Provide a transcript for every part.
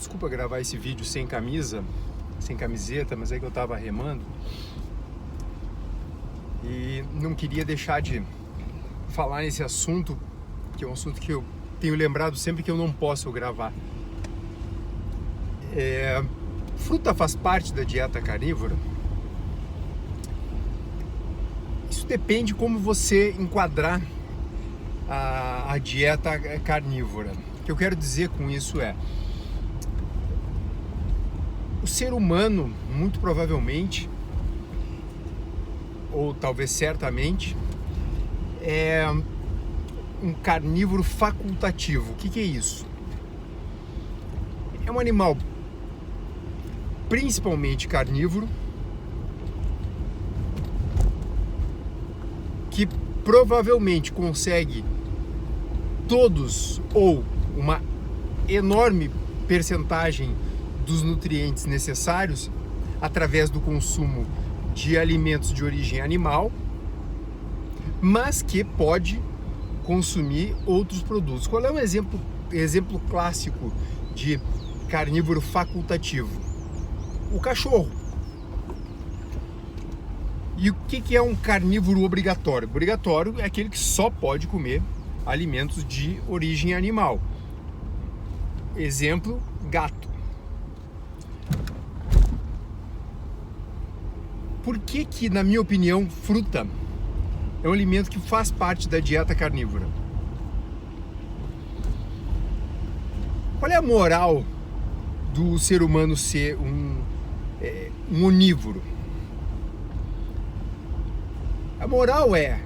Desculpa gravar esse vídeo sem camisa, sem camiseta, mas é que eu tava remando e não queria deixar de falar nesse assunto, que é um assunto que eu tenho lembrado sempre que eu não posso gravar. Fruta faz parte da dieta carnívora? Isso depende como você enquadrar a dieta carnívora. O que eu quero dizer com isso é: o ser humano, muito provavelmente, ou talvez certamente, é um carnívoro facultativo. O que é isso? É um animal principalmente carnívoro, que provavelmente consegue todos ou uma enorme percentagem dos nutrientes necessários através do consumo de alimentos de origem animal, mas que pode consumir outros produtos. Qual é um exemplo clássico de carnívoro facultativo? O cachorro. E o que é um carnívoro obrigatório? Obrigatório é aquele que só pode comer alimentos de origem animal. Exemplo, gato. Por que, na minha opinião, fruta é um alimento que faz parte da dieta carnívora? Qual é a moral do ser humano ser um onívoro? A moral é,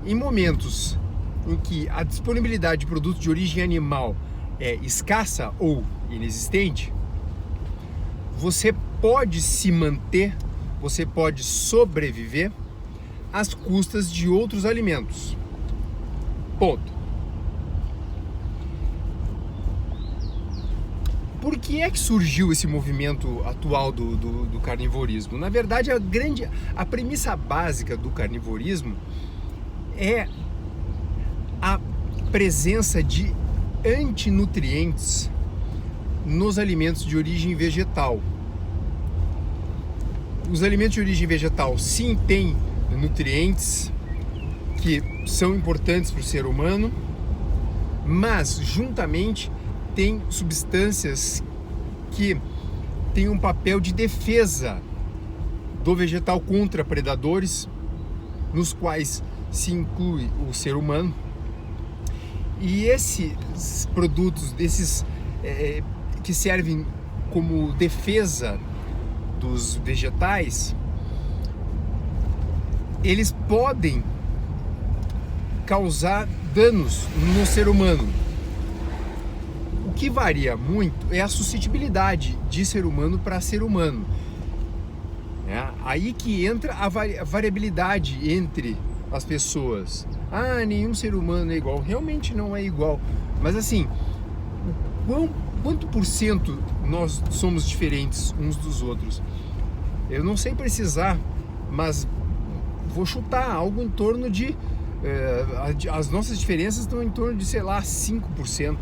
em momentos em que a disponibilidade de produtos de origem animal é escassa ou inexistente, você pode se manter, você pode sobreviver às custas de outros alimentos. Ponto. Por que é que surgiu esse movimento atual do carnivorismo? Na verdade, a premissa básica do carnivorismo é a presença de antinutrientes nos alimentos de origem vegetal. Os alimentos de origem vegetal, sim, têm nutrientes que são importantes para o ser humano, mas juntamente tem substâncias que têm um papel de defesa do vegetal contra predadores, nos quais se inclui o ser humano. E esses produtos, que servem como defesa dos vegetais, eles podem causar danos no ser humano. O que varia muito é a suscetibilidade de ser humano para ser humano. Aí que entra a variabilidade entre as pessoas. Nenhum ser humano é igual. Realmente não é igual. Mas assim, quanto por cento nós somos diferentes uns dos outros? Eu não sei precisar, mas vou chutar algo em torno de... as nossas diferenças estão em torno de, 5%.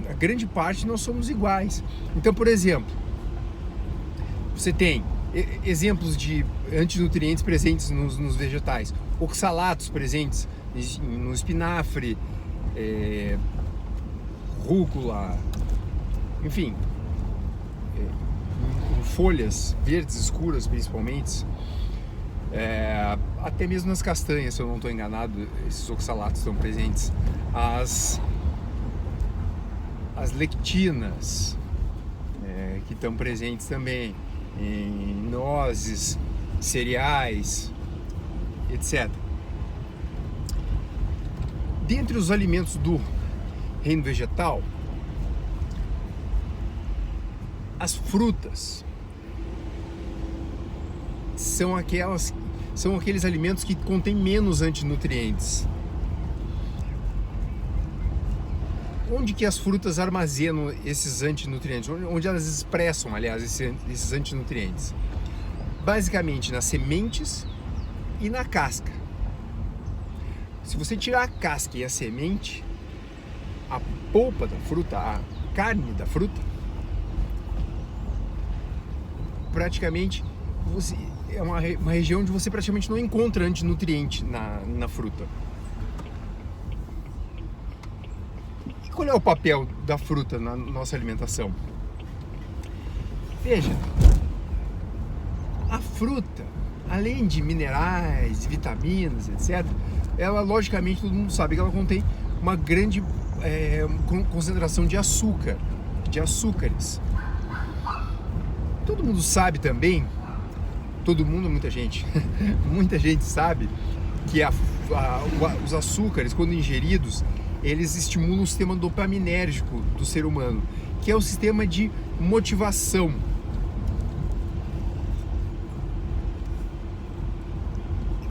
A grande parte nós somos iguais. Então, por exemplo, você tem exemplos de antinutrientes presentes nos vegetais, oxalatos presentes no espinafre, rúcula, enfim, em folhas verdes escuras principalmente, até mesmo nas castanhas, se eu não estou enganado, esses oxalatos estão presentes. As lectinas, que estão presentes também em nozes, cereais, etc. Dentre os alimentos do reino vegetal, as frutas são aqueles alimentos que contêm menos antinutrientes. Onde que as frutas armazenam esses antinutrientes? Onde elas expressam, aliás, esses antinutrientes? Basicamente nas sementes e na casca. Se você tirar a casca e a semente, a polpa da fruta, a carne da fruta, praticamente é uma região onde você praticamente não encontra antinutriente na fruta. E qual é o papel da fruta na nossa alimentação? Veja, a fruta, além de minerais, vitaminas, etc., ela, logicamente, todo mundo sabe que ela contém uma grande concentração de açúcar, de açúcares. Todo mundo sabe também, muita gente, muita gente sabe que os açúcares, quando ingeridos, eles estimulam o sistema dopaminérgico do ser humano, que é o sistema de motivação. E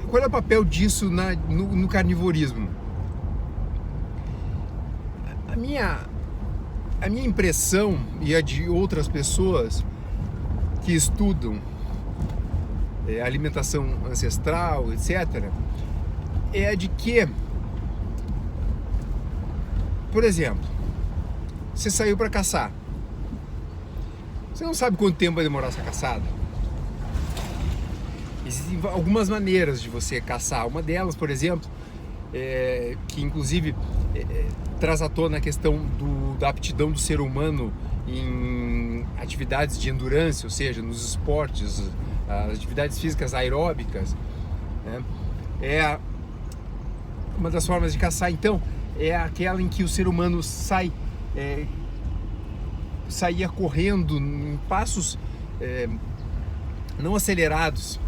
qual é o papel disso no carnivorismo? A minha impressão, e a de outras pessoas que estudam alimentação ancestral, etc., é a de que, por exemplo, você saiu para caçar, você não sabe quanto tempo vai demorar essa caçada. Existem algumas maneiras de você caçar. Uma delas, por exemplo, que inclusive traz à tona a questão da aptidão do ser humano em atividades de endurance, ou seja, nos esportes, as atividades físicas aeróbicas, né? Uma das formas de caçar, então, é aquela em que o ser humano saía correndo em passos não acelerados,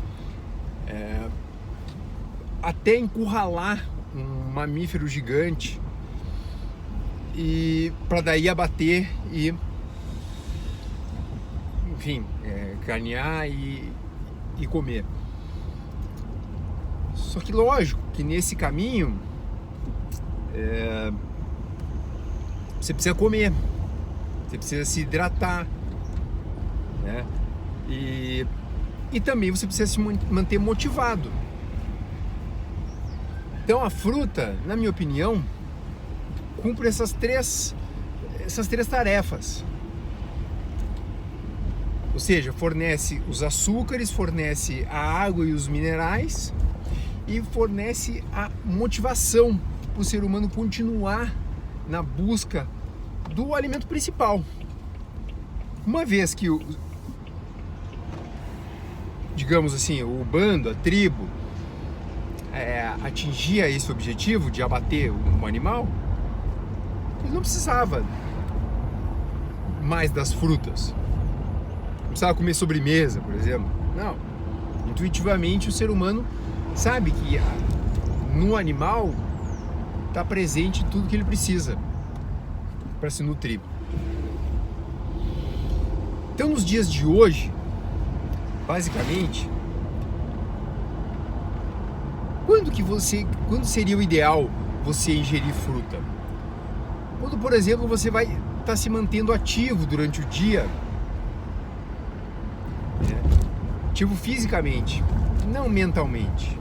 até encurralar um mamífero gigante, e para daí abater e, enfim, carnear e comer. Só que lógico que nesse caminho você precisa comer, você precisa se hidratar, né? E também você precisa se manter motivado. Então a fruta, na minha opinião, cumpre essas três tarefas. Ou seja, fornece os açúcares, fornece a água e os minerais e fornece a motivação para o ser humano continuar na busca do alimento principal. Uma vez que digamos assim, o bando, a tribo, atingia esse objetivo de abater um animal, ele não precisava mais das frutas, não precisava comer sobremesa, por exemplo. Não, intuitivamente o ser humano sabe que no animal está presente tudo que ele precisa para se nutrir. Então, nos dias de hoje, basicamente, quando seria o ideal você ingerir fruta? Quando, por exemplo, você vai estar se mantendo ativo durante o dia, ativo fisicamente, não mentalmente.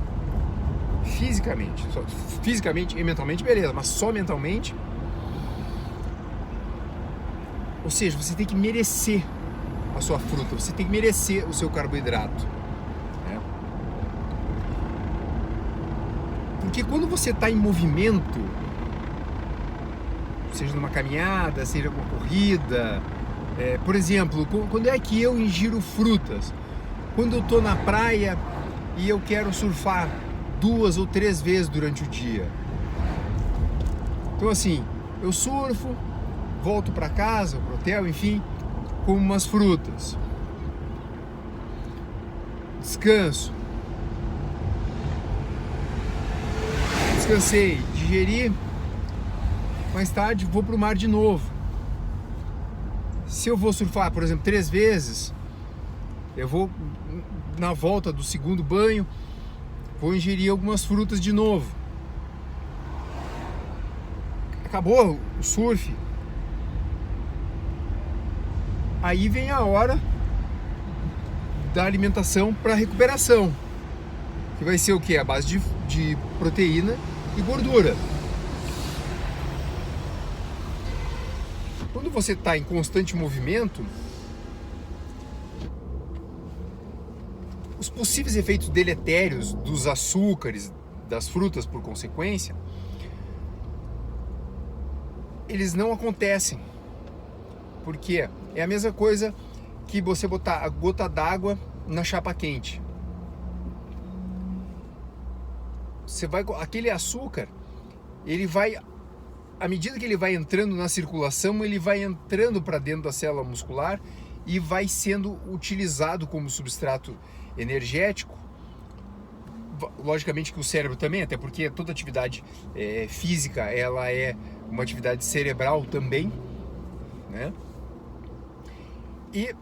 Fisicamente e mentalmente, beleza, mas só mentalmente. Ou seja, você tem que merecer a sua fruta, você tem que merecer o seu carboidrato, né? Porque quando você está em movimento, seja numa caminhada, seja uma corrida, por exemplo, quando é que eu ingiro frutas? Quando eu estou na praia e eu quero surfar 2 ou 3 vezes durante o dia. Então assim, eu surfo, volto para casa, pro hotel, enfim, como umas frutas, descanso, descansei, digeri, mais tarde vou pro mar de novo. Se eu vou surfar, por exemplo, 3 vezes, eu vou, na volta do segundo banho, vou ingerir algumas frutas de novo. Acabou o surf, aí vem a hora da alimentação para recuperação, que vai ser o que? A base de proteína E gordura. Quando você está em constante movimento, os possíveis efeitos deletérios dos açúcares, das frutas por consequência, eles não acontecem. Por quê? É a mesma coisa que você botar a gota d'água na chapa quente. Aquele açúcar, ele vai, à medida que ele vai entrando na circulação, ele vai entrando para dentro da célula muscular e vai sendo utilizado como substrato energético. Logicamente que o cérebro também, até porque toda atividade física, ela é uma atividade cerebral também, né? E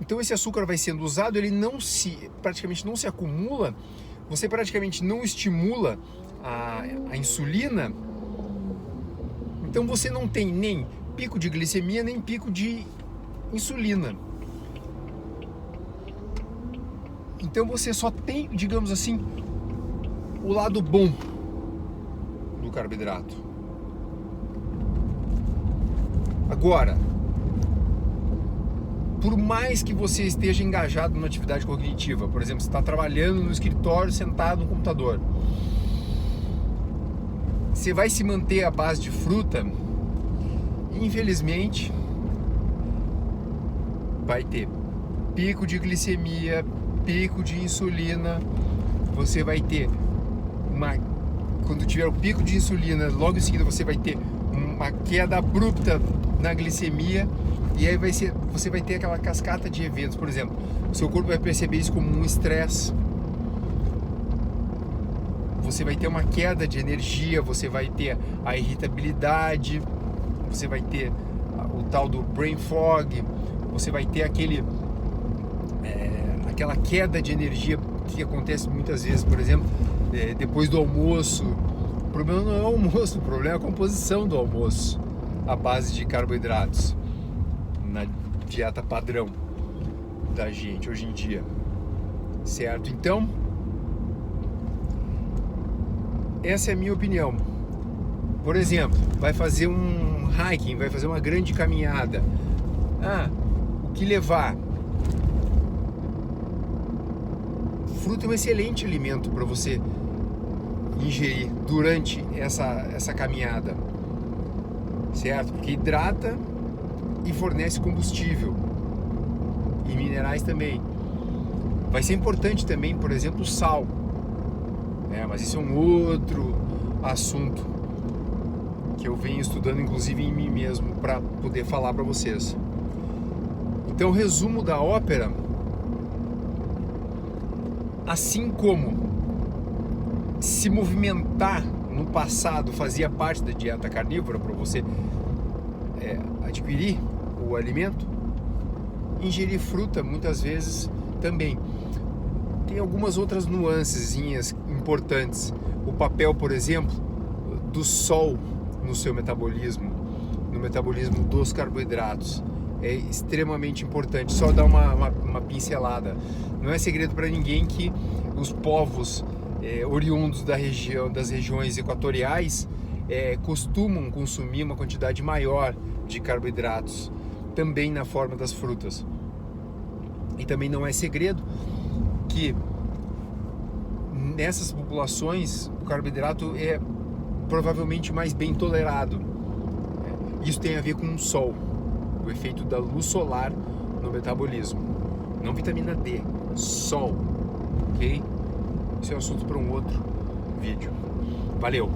então esse açúcar vai sendo usado, ele praticamente não se acumula, você praticamente não estimula a insulina, então você não tem nem pico de glicemia, nem pico de insulina. Então você só tem, digamos assim, o lado bom do carboidrato. Agora, por mais que você esteja engajado numa atividade cognitiva, por exemplo, você está trabalhando no escritório, sentado no computador, você vai se manter à base de fruta, infelizmente, vai ter pico de glicemia, pico de insulina, você vai ter quando tiver o pico de insulina, logo em seguida você vai ter uma queda abrupta na glicemia, e aí você vai ter aquela cascata de eventos. Por exemplo, o seu corpo vai perceber isso como um estresse, você vai ter uma queda de energia, você vai ter a irritabilidade, você vai ter o tal do brain fog, você vai ter aquela queda de energia que acontece muitas vezes, por exemplo, depois do almoço. O problema não é o almoço, o problema é a composição do almoço à base de carboidratos na dieta padrão da gente hoje em dia, certo? Então, essa é a minha opinião. Por exemplo, vai fazer um hiking, vai fazer uma grande caminhada. O que levar? Fruta é um excelente alimento para você ingerir durante essa caminhada, certo? Porque hidrata e fornece combustível e minerais também. Vai ser importante também, por exemplo, o sal, né? Mas isso é um outro assunto que eu venho estudando, inclusive em mim mesmo, para poder falar para vocês. Então, resumo da ópera: assim como se movimentar no passado fazia parte da dieta carnívora para você adquirir o alimento, ingerir fruta muitas vezes também. Tem algumas outras nuancezinhas importantes. O papel, por exemplo, do sol no seu metabolismo, no metabolismo dos carboidratos, é extremamente importante. Só dar uma pincelada. Não é segredo para ninguém que os povos oriundos das regiões equatoriais costumam consumir uma quantidade maior de carboidratos, também na forma das frutas. E também não é segredo que nessas populações o carboidrato é provavelmente mais bem tolerado. Isso tem a ver com o sol, o efeito da luz solar no metabolismo. Não vitamina D, sol, ok? Esse é um assunto para um outro vídeo. Valeu!